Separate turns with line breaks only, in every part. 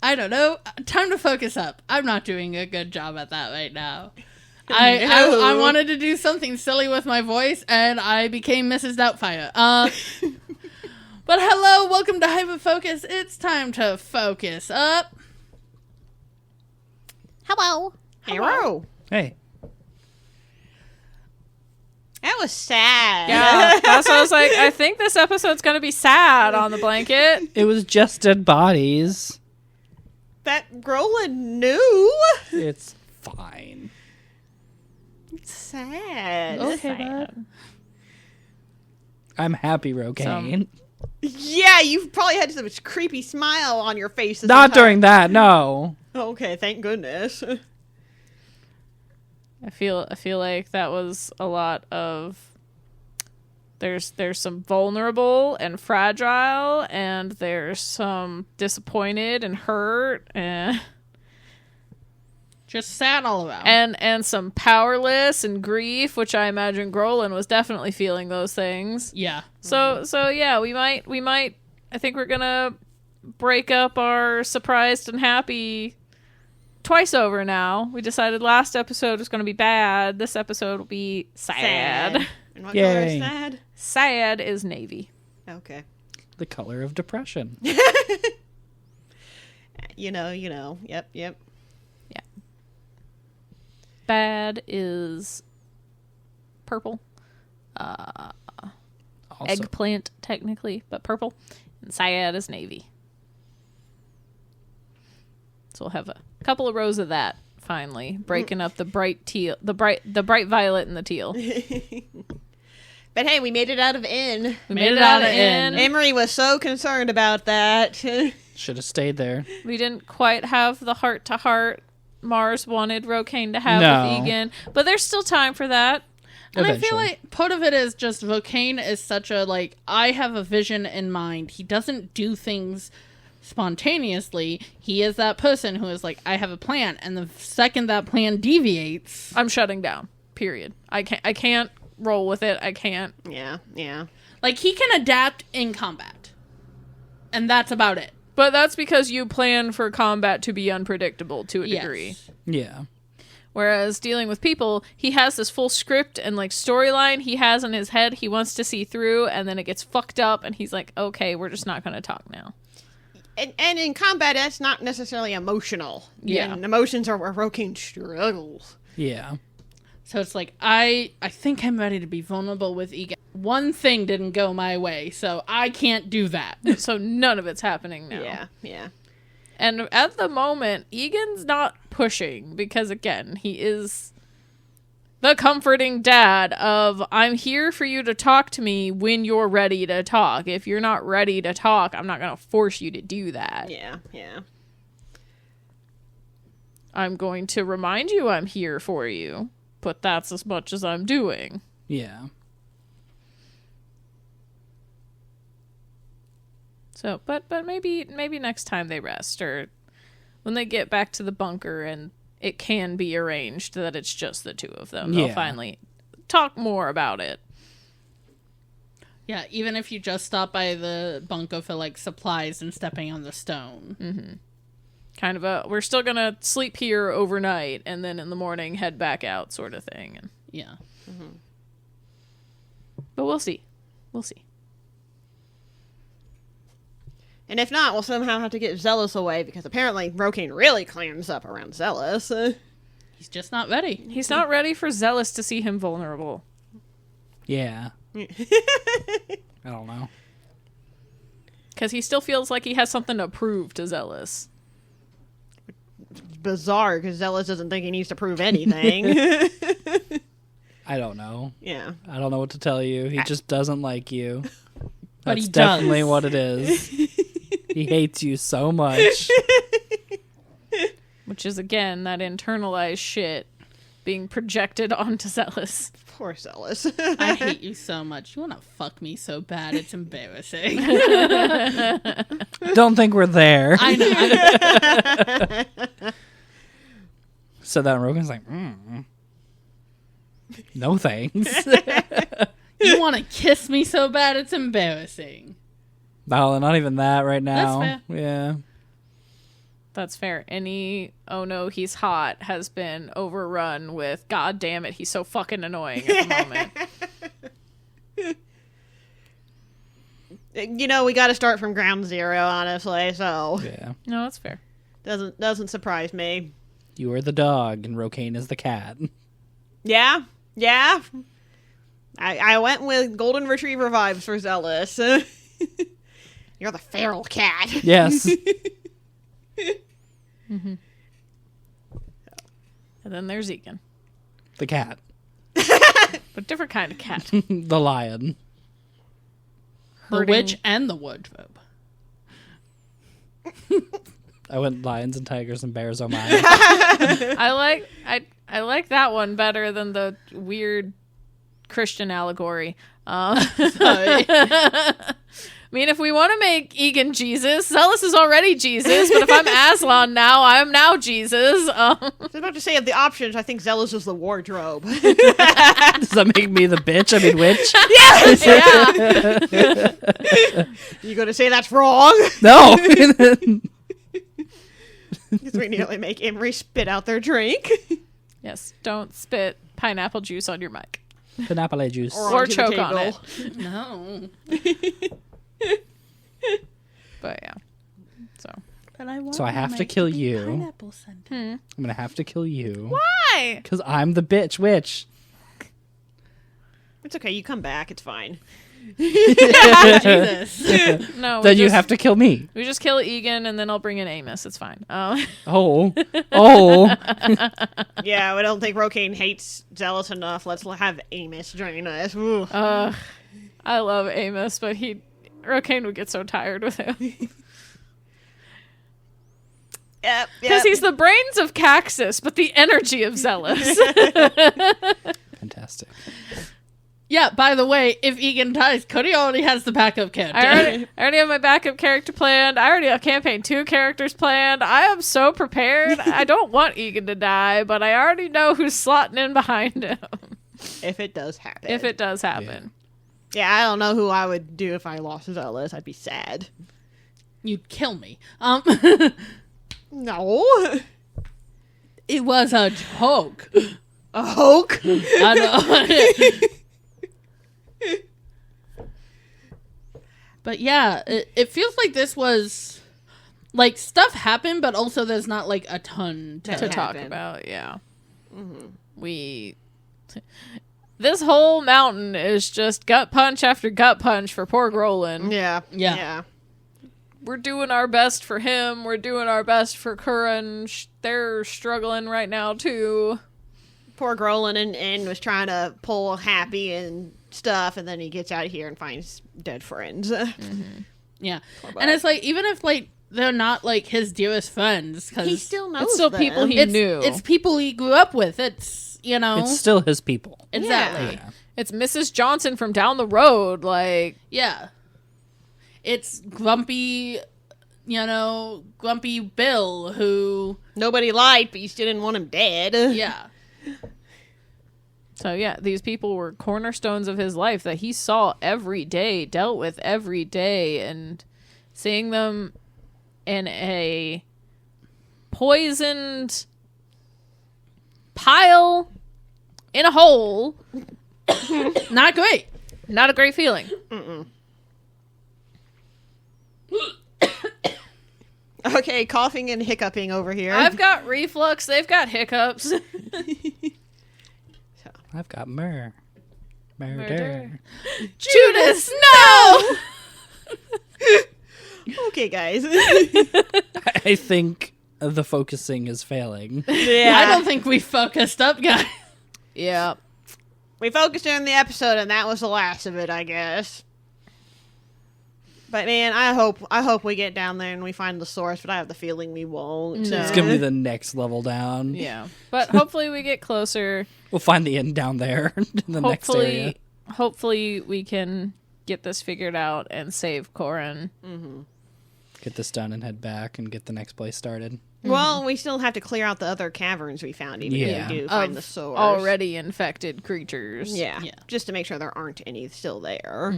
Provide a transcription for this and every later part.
I don't know. Time to focus up. I'm not doing a good job at that right now. I wanted to do something silly with my voice, and I became Mrs. Doubtfire. But hello, welcome to Hyperfocus. It's time to focus up.
Hello.
Hello.
Hey.
That was sad.
Yeah, that's what I was like. I think this episode's going to be sad on the blanket.
It was just dead bodies.
That Grolin knew.
It's fine.
It's sad.
Okay,
Sad.
I'm happy, Rogaine.
Yeah, you probably had some creepy smile on your face.
Not during that, no.
Okay, thank goodness.
I feel like that was a lot of there's some vulnerable and fragile, and there's some disappointed and hurt and
Just sad all around.
and some powerless and grief, which I imagine Grolin was definitely feeling those things.
Yeah.
So yeah, we might I think we're gonna break up our surprised and happy twice over now. We decided last episode was gonna be bad. This episode will be sad.
And what color is
Yay.
sad?
Sad is navy.
Okay.
The color of depression.
You know. Yep.
Yeah. Bad is purple.
Also,
Eggplant, technically, but purple. And sad is navy. So we'll have a couple of rows of that finally, breaking up the bright teal, the bright violet and the teal.
But hey, we made it out of Inn.
We made it out of Inn.
Emery was so concerned about that.
should have stayed there.
We didn't quite have the heart-to-heart Mars wanted Rocaine to have
No.
with Ygin, but there's still time for that.
And I
Eventually.
feel like part of it is just Vocaine is such a, like, I have a vision in mind. He doesn't do things spontaneously. He is that person who is like, I have a plan. And the second that plan deviates...
I'm shutting down. Period. I can't roll with it. I can't.
Yeah.
Like, he can adapt in combat. And that's about it.
But that's because you plan for combat to be unpredictable to a degree.
Yes.
Yeah.
Whereas dealing with people, he has this full script and like storyline he has in his head he wants to see through, and then it gets fucked up and he's like, okay, we're just not going to talk now.
And in combat, that's not necessarily emotional.
Yeah.
And emotions are where Rocaine struggles.
Yeah.
So it's like, I think I'm ready to be vulnerable with Ygin. One thing didn't go my way, so I can't do that.
So none of it's happening now.
Yeah.
And at the moment, Egan's not pushing because, again, he is the comforting dad of, I'm here for you to talk to me when you're ready to talk. If you're not ready to talk, I'm not going to force you to do that.
Yeah.
I'm going to remind you I'm here for you, but that's as much as I'm doing.
Yeah.
So, but maybe next time they rest, or when they get back to the bunker and it can be arranged that it's just the two of them, they'll
Yeah.
finally talk more about it.
Yeah, even if you just stop by the bunker for, like, supplies and stepping on the stone.
Kind of we're still gonna sleep here overnight and then in the morning head back out sort of thing. And,
Yeah.
but we'll see.
And if not, we'll somehow have to get Zealous away, because apparently Rocaine really clams up around Zealous.
He's just not ready.
He's not ready for Zealous to see him vulnerable.
Yeah. I don't know.
Because he still feels like he has something to prove to Zealous.
Bizarre, because Zealous doesn't think he needs to prove anything.
I don't know.
Yeah.
I don't know what to tell you. He just doesn't like you.
But
That's
he does.
definitely what it is. He hates you so much.
Which is, again, that internalized shit being projected onto Zealous.
Poor Zealous.
I hate you so much. You want to fuck me so bad, it's embarrassing.
Don't think we're there.
I know.
So that Rogan's like, no thanks.
You want to kiss me so bad, it's embarrassing.
No, not even that right now.
That's
Yeah.
That's fair. Any "oh no, he's hot" has been overrun with "god damn it, he's so fucking annoying" at the moment.
You know, we got to start from ground zero, honestly. So
Yeah.
No, that's fair.
doesn't surprise me.
You are the dog, and Rokane is the cat.
Yeah. I went with golden retriever vibes for Zealous. You're the feral cat.
Yes.
And then there's Ygin.
The cat.
But different kind of cat.
The lion.
The witch and the wardrobe.
I went lions and tigers and bears, oh my.
I like that one better than the weird Christian allegory.
Sorry.
I mean, if we want to make Ygin Jesus, Zealous is already Jesus, but if I'm Aslan now, I'm now Jesus.
I was about to say, of the options, I think Zealous is the wardrobe.
Does that make me the bitch? I mean, witch?
Yeah.
You gonna say that's wrong?
No.
Because we nearly make Emery spit out their drink.
Yes, don't spit pineapple juice on your mic.
Pineapple juice.
Or
onto the
choke on
table.
it.
No.
But yeah. So.
But I want
So I have to kill you.
Pineapple scented.
I'm gonna have to kill you.
Why?
Because I'm the bitch witch.
It's okay, you come back, it's fine.
Jesus.
No,
Then you have to kill me.
We just kill Ygin and then I'll bring in Amos. It's fine.
Oh.
Yeah, I don't think Rokane hates Zealous enough. Let's have Amos join us. Ooh.
I love Amos, but Rokane would get so tired with him.
Yep.
Because he's the brains of Caxus, but the energy of Zealous.
Fantastic.
Yeah, by the way, if Ygin dies, Cody already has the backup character.
I already have my backup character planned. I already have campaign 2 characters planned. I am so prepared. I don't want Ygin to die, but I already know who's slotting in behind him.
If it does happen.
If it does happen.
Yeah, I don't know who I would do if I lost Zealous. I'd be sad.
You'd kill me.
No.
It was a joke.
A Hulk?
I know. But yeah, it feels like this was like stuff happened, but also there's not like a ton
To
That
talk
happened.
about, yeah. This whole mountain is just gut punch after gut punch for poor Grolin.
Yeah.
We're doing our best for him. We're doing our best for Curran. They're struggling right now, too.
Poor Grolin and was trying to pull Happy and stuff, and then he gets out of here and finds dead friends.
Yeah, and it's like even if like they're not like his dearest friends, because
He still knows
It's still
them.
people he knew.
It's people he grew up with. It's
It's still his people.
exactly.
Yeah.
It's Mrs. Johnson from down the road. Like,
Yeah. It's grumpy, grumpy Bill who,
Nobody lied, but you still didn't want him dead.
yeah.
so yeah, these people were cornerstones of his life that he saw every day, dealt with every day, and seeing them in a poisoned pile in a hole,
Not great.
not a great feeling.
Okay, coughing and hiccuping over here.
I've got reflux. They've got hiccups.
I've got murder.
Judas, no!
Okay, guys.
I think the focusing is failing.
Yeah.
I don't think we focused up, guys.
Yeah.
We focused on the episode, and that was the last of it, I guess. But man, I hope we get down there and we find the source, but I have the feeling we won't.
No.
It's gonna be the next level down.
Yeah. But hopefully we get closer.
We'll find the end down there in the next area.
Hopefully we can get this figured out and save Corin.
Get this done and head back and get the next place started.
Well, we still have to clear out the other caverns we found, even
Yeah.
if we do find
Of
the source.
already infected creatures.
Yeah.
Yeah.
Just to make sure there aren't any still there.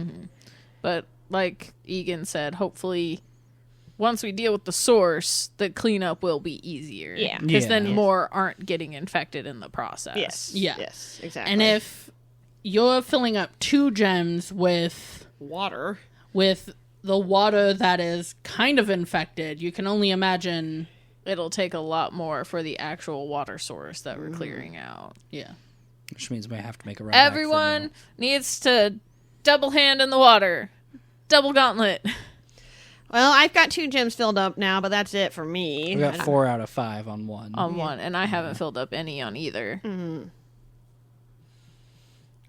But like Ygin said, hopefully once we deal with the source, the cleanup will be easier.
Yeah.
Because then
Yes.
more aren't getting infected in the process.
Yes.
Yeah.
Yes, exactly.
And if you're filling up 2 gems with
water.
the water that is kind of infected, you can only imagine.
It'll take a lot more for the actual water source that we're clearing out.
Yeah.
Which means we have to make a run back for
Everyone
now.
needs to double hand in the water. Double gauntlet.
Well, I've got 2 gems filled up now, but that's it for me.
We got 4 out of 5 on one.
On one, and I haven't filled up any on either.
Come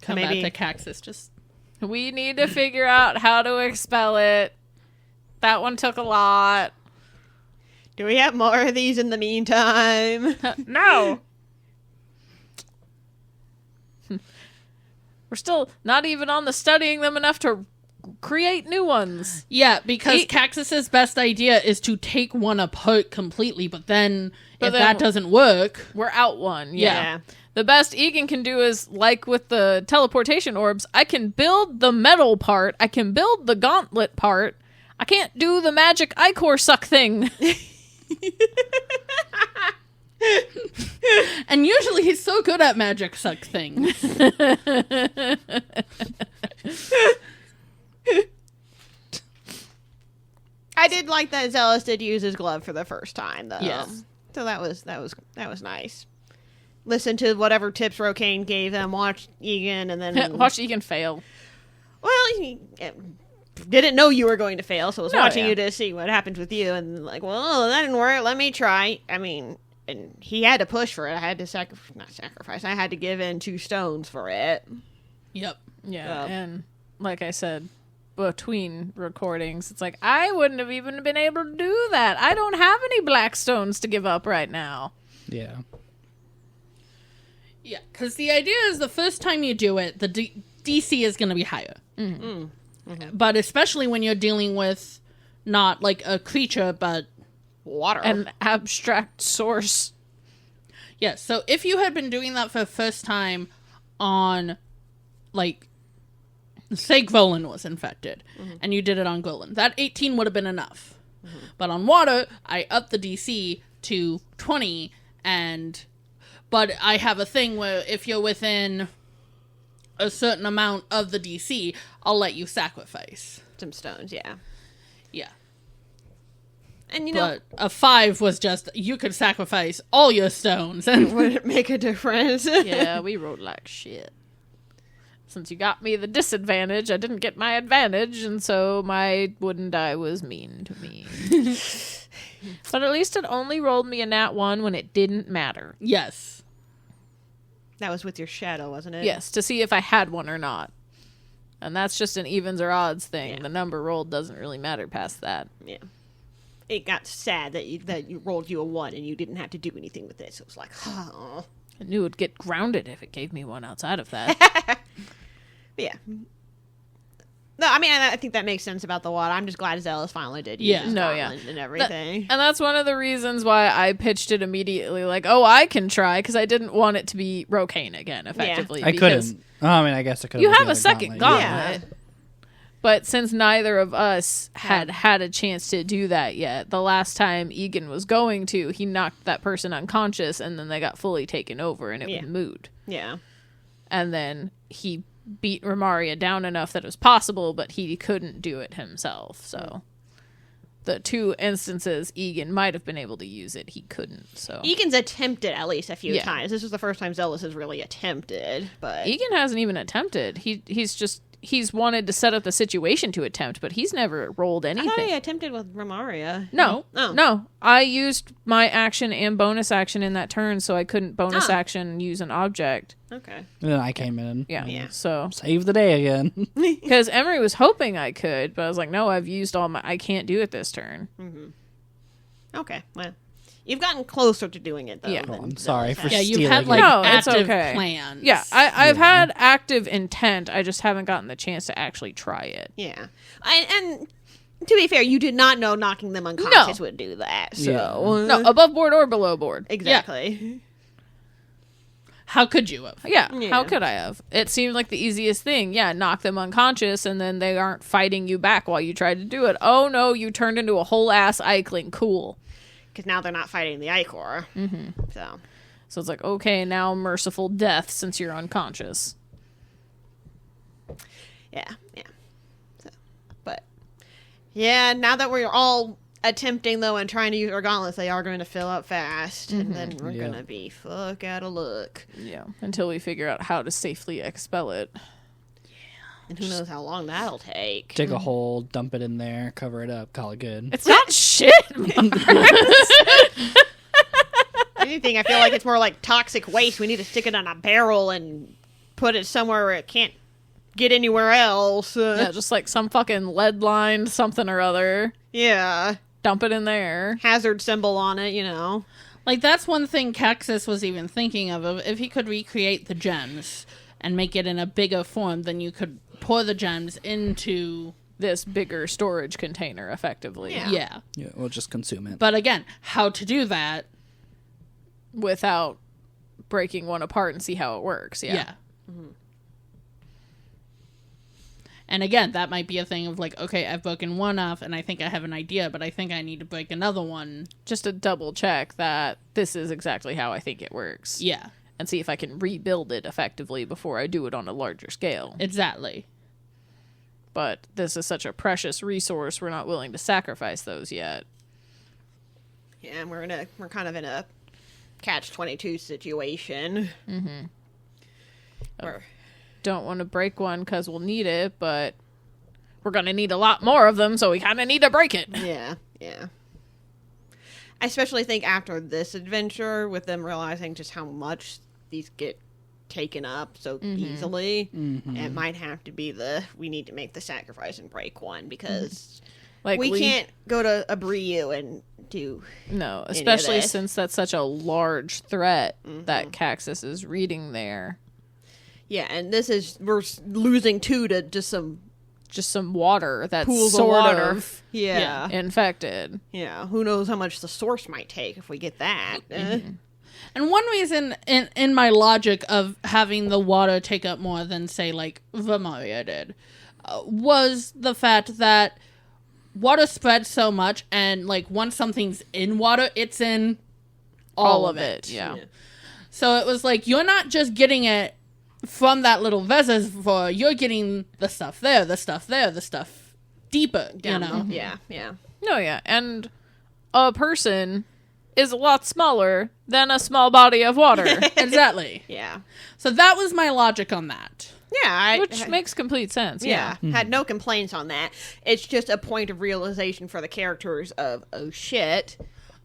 Maybe-
at the Caxus. Just
We need to figure out how to expel it. That one took a lot.
Do we have more of these in the meantime?
No! We're still not even on the studying them enough to create new ones.
yeah, because
He-
Caxus's best idea is to take one apart completely, but then if
then-
that doesn't work,
We're out one.
Yeah.
The best Ygin can do is, like with the teleportation orbs, I can build the metal part, I can build the gauntlet part, I can't do the magic ichor suck thing.
and usually he's so good at magic suck things.
I did like that Zealous did use his glove for the first time, though.
Yes.
So that was nice. Listen to whatever tips Rokane gave them. Watch Ygin, and then
Watch Ygin fail.
Well, he didn't know you were going to fail, so I was
No,
watching
yeah.
you to see what happens with you, and like, well, that didn't work. Let me try. I mean, and he had to push for it. I had to not sacrifice. I had to give in 2 stones for it.
Yep.
Yeah,
Oh.
and like I said, between recordings, it's like, I wouldn't have even been able to do that. I don't have any black stones to give up right now.
Yeah.
Yeah, because the idea is the first time you do it, the DC is going to be higher. But especially when you're dealing with not like a creature, but
Water.
An abstract source.
yeah. So if you had been doing that for the first time on, like, say Gwolin was infected, and you did it on Gwolin, that 18 would have been enough. But on water, I upped the DC to 20, but I have a thing where if you're within a certain amount of the DC, I'll let you sacrifice.
some stones, yeah.
Yeah.
And you know,
But a 5 was just, you could sacrifice all your stones. And
would it make a difference?
Yeah, we rolled like shit. Since you got me the disadvantage, I didn't get my advantage, and so my wooden die was mean to me. But at least it only rolled me a nat 1 when it didn't matter.
yes.
That was with your shadow, wasn't it?
Yes, to see if I had one or not. And that's just an evens or odds thing.
Yeah.
The number rolled doesn't really matter past that.
Yeah. It got sad that you rolled you a 1 and you didn't have to do anything with it. So it was like, oh.
I knew it would get grounded if it gave me one outside of that.
Yeah. No, I mean, I think that makes sense about the water. I'm just glad Zealous finally did use
Yeah.
his
No, yeah.
gauntlet and everything.
And that's one of the reasons why I pitched it immediately. Like, oh, I can try, because I didn't want it to be Rokane again, effectively.
I
because
couldn't. Oh, I mean, I guess I could.
You have a second gauntlet.
Yeah.
But since neither of us had had a chance to do that yet, the last time Ygin was going to, he knocked that person unconscious, and then they got fully taken over, and it
Yeah.
was moot.
Yeah.
And then he beat Romaria down enough that it was possible, but he couldn't do it himself. So the 2 instances Ygin might have been able to use it, he couldn't. So
Egan's attempted at least a few
Yeah.
times. This was the first time Zealous has really attempted, but
Ygin hasn't even attempted. He's wanted to set up the situation to attempt, but he's never rolled
I thought
anything.
he attempted with Romaria.
No,
Oh.
no. I used my action and bonus action in that turn, so I couldn't bonus action use an object.
Okay.
And then I came in.
Yeah.
Yeah.
So,
Save the day again.
because Emery was hoping I could, but I was like, no, I've used all my. I can't do it this turn.
Okay. Well, you've gotten closer to doing it, though.
Yeah.
than
Oh, I'm sorry
Zealous
for
has.
Yeah, you've had,
stealing
like,
No, it's
active
okay.
plans.
Yeah, I've had active intent. I just haven't gotten the chance to actually try it.
Yeah. And to be fair, you did not know knocking them unconscious would do that. So
Yeah.
No, above board or below board.
exactly.
How could you have?
Yeah,
Yeah.
how could I have? It seemed like the easiest thing. Yeah, knock them unconscious, and then they aren't fighting you back while you try to do it. Oh no, you turned into a whole ass Eichling. Cool.
Because now they're not fighting the Icor. Mm-hmm.
So it's like, okay, now merciful death since you're unconscious.
Yeah. So, but yeah, now that we're all attempting though and trying to use our gauntlets, they are going to fill up fast, and then we're
Yeah.
gonna be fuck out of luck.
Yeah, until we figure out how to safely expel it.
And who knows how long that'll take.
Dig a hole, dump it in there, cover it up, call it good.
It's not shit.
Anything, I feel like it's more like toxic waste. We need to stick it on a barrel and put it somewhere where it can't get anywhere else.
Yeah, just like some fucking lead lined something or other.
Yeah.
Dump it in there.
Hazard symbol on it, you know.
Like, that's one thing Caxus was even thinking of. If he could recreate the gems and make it in a bigger form, then you could pour the gems into...
This bigger storage container, effectively.
Yeah.
Yeah, we'll just consume it.
But again, how to do that...
Without breaking one apart and see how it works. Yeah.
And again, that might be a thing of like, okay, I've broken one off and I think I have an idea, but I think I need to break another one.
Just to double check that this is exactly how I think it works.
Yeah,
And see if I can rebuild it effectively before I do it on a larger scale.
exactly.
But this is such a precious resource, we're not willing to sacrifice those yet.
Yeah, and we're kind of in a catch-22 situation. Mm-hmm.
Don't want to break one because we'll need it, but we're going to need a lot more of them, so we kind of need to break it.
Yeah. I especially think after this adventure, with them realizing just how much these get taken up so easily, it might have to be we need to make the sacrifice and break one, because
Like
we can't go to Abreu and do...
No,
any of
especially
this.
since that's such a large threat that Caxus is reading there.
Yeah, and we're losing two to just some
water that's
pools
sort
of water.
of
Yeah.
infected.
Yeah, who knows how much the source might take if we get that.
And one reason in my logic of having the water take up more than, say, like Vamaria did, was the fact that water spreads so much, and like once something's in water, it's in all of it.
Yeah.
So it was like, you're not just getting it from that little reservoir, you're getting the stuff there, the stuff there, the stuff deeper, you know?
Yeah.
No, yeah. And a person is a lot smaller than a small body of water.
Exactly.
Yeah.
So that was my logic on that.
Yeah,
Which makes complete sense.
yeah, had no complaints on that. It's just a point of realization for the characters of, oh shit,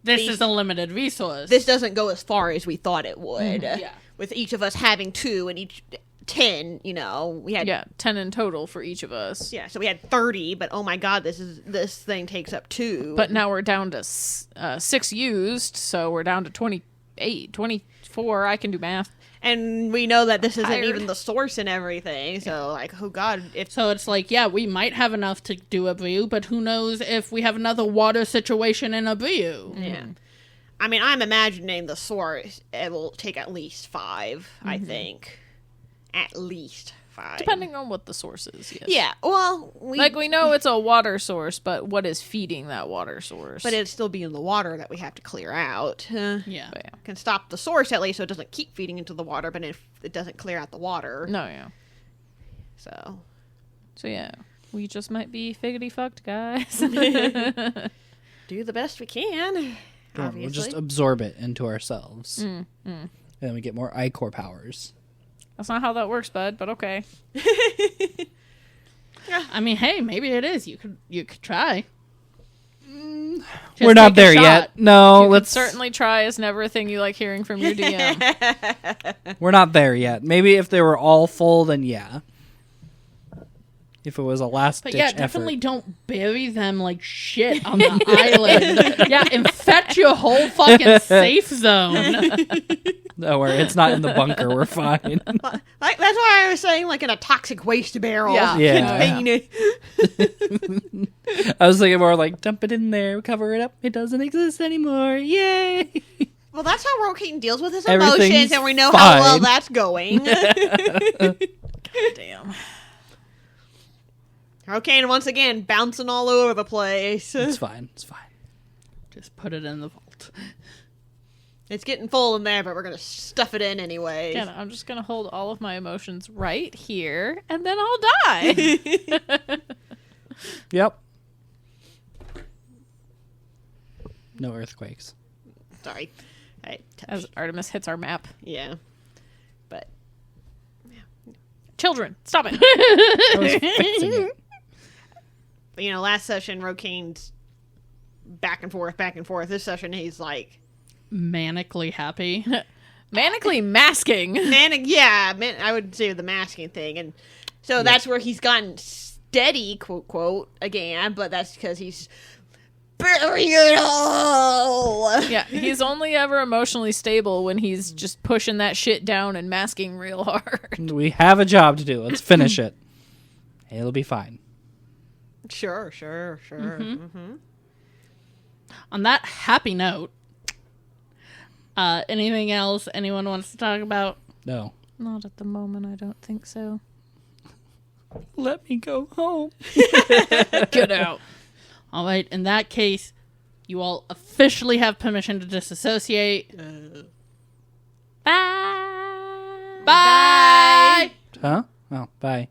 This is a limited resource.
this doesn't go as far as we thought it would.
Yeah.
With each of us having 2 and each 10, you know, we had
10 in total for each of us.
yeah, so we had 30, but oh my god, this thing takes up 2.
But now we're down to 6 used, so we're down to 28, 24. I can do math.
and we know that this isn't
Tired.
even the source and everything. So like, oh god, if
So it's like, yeah, we might have enough to do Abreu, but who knows if we have another water situation in Abreu.
yeah. I mean, I'm imagining the source, it will take at least 5, I think. At least 5.
Depending on what the source is, yes.
Yeah, well,
We know it's a water source, but what is feeding that water source?
but it'd still be in the water that we have to clear out.
Yeah.
But yeah.
Can stop the source at least so it doesn't keep feeding into the water, but if it doesn't clear out the water.
No, yeah.
So,
yeah. We just might be figgity fucked, guys.
do the best we can. Obviously.
We'll just absorb it into ourselves. And then we get more Icor powers.
That's not how that works, bud, but okay.
I mean, hey, maybe it is. You could try. Just
We're not
take a
there
shot.
yet. No,
You
let's.
could certainly try is never a thing you like hearing from your DM.
We're not there yet. Maybe if they were all full, then yeah. If it was a last
But
ditch
yeah,
effort.
definitely don't bury them like shit on the island. Yeah, infect your whole fucking safe zone.
Don't worry, it's not in the bunker. We're fine.
Like, that's why I was saying, like, in a toxic waste barrel.
Yeah.
Yeah.
Contain it.
I was thinking more like dump it in there, cover it up. It doesn't exist anymore. Yay!
Well, that's how Rokane deals with his
Everything's
emotions, and we know how well
fine.
that's going.
Damn.
Rokane, once again, bouncing all over the place.
It's fine. It's fine.
Just put it in the vault.
It's getting full in there, but we're going to stuff it in anyway.
Again, I'm just gonna hold all of my emotions right here, and then I'll die.
Yep. No earthquakes.
Sorry.
As Artemis hits our map.
Yeah. But,
Children, stop it.
I was fixing it.
last session, Rokane's back and forth. This session, he's like...
Manically happy.
Manically masking.
I would say the masking thing. And so that's where he's gotten steady, quote, quote, again, but that's because he's burying it all.
Yeah, he's only ever emotionally stable when he's just pushing that shit down and masking real hard.
We have a job to do. Let's finish it. It'll be fine.
Sure. Mm-hmm.
On that happy note, anything else anyone wants to talk about?
No.
Not at the moment, I don't think so.
Let me go home.
Get out.
All right, in that case, you all officially have permission to disassociate.
Bye.
Bye!
Huh? Oh, bye.